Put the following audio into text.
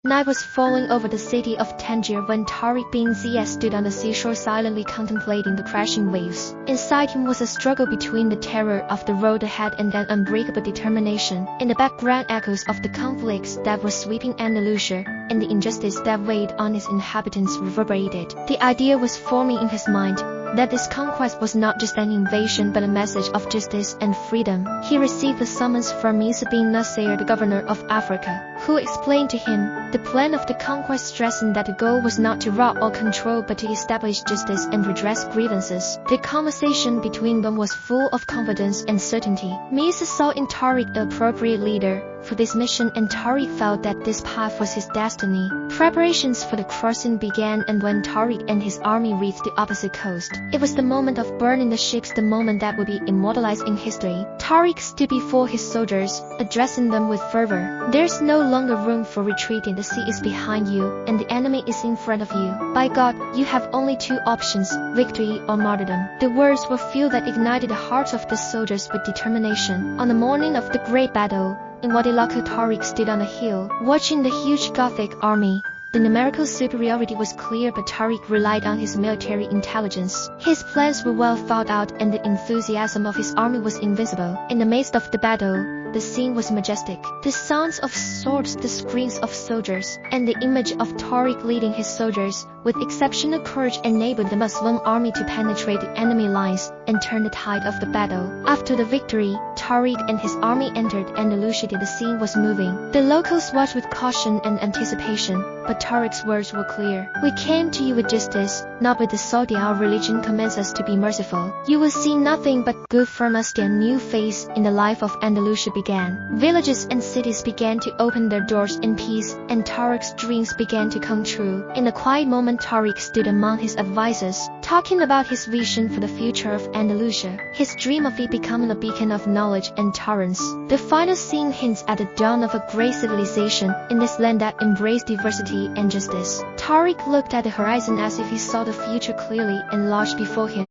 Night was falling over the city of Tangier when Tariq bin Ziyad stood on the seashore silently contemplating the crashing waves. Inside him was a struggle between the terror of the road ahead and an unbreakable determination. In the background, echoes of the conflicts that were sweeping Andalusia and the injustice that weighed on its inhabitants reverberated. The idea was forming in his mind that this conquest was not just an invasion but a message of justice and freedom. He received a summons from Musa bin Nusayr, the governor of Africa, who explained to him the plan of the conquest, stressing that the goal was not to rob or control but to establish justice and redress grievances. The conversation between them was full of confidence and certainty. Musa saw in Tariq the appropriate leader for this mission, and Tariq felt that this path was his destiny. Preparations for the crossing began, and when Tariq and his army reached the opposite coast, it was the moment of burning the ships, the moment that would be immortalized in history. Tariq stood before his soldiers, addressing them with fervor. "There's no longer room for retreating. The sea is behind you, and the enemy is in front of you. By God, you have only two options, victory or martyrdom." The words were fuel that ignited the hearts of the soldiers with determination. On the morning of the great battle, in Wadi Laka, Tariq stood on a hill, watching the huge Gothic army. The numerical superiority was clear, but Tariq relied on his military intelligence. His plans were well thought out, and the enthusiasm of his army was invincible. In the midst of the battle, the scene was majestic. The sounds of swords, the screams of soldiers, and the image of Tariq leading his soldiers with exceptional courage enabled the Muslim army to penetrate the enemy lines and turn the tide of the battle. After the victory, Tariq and his army entered Andalusia. The scene was moving. The locals watched with caution and anticipation, but Tariq's words were clear. "We came to you with justice, not with the sword. Our religion commands us to be merciful. You will see nothing but good from us." A new phase in the life of Andalusia began. Villages and cities began to open their doors in peace, and Tariq's dreams began to come true. In a quiet moment, Tariq stood among his advisors, talking about his vision for the future of Andalusia, his dream of it becoming a beacon of knowledge and tolerance. The final scene hints at the dawn of a great civilization in this land that embraced diversity and justice. Tariq looked at the horizon as if he saw the future clearly and large before him.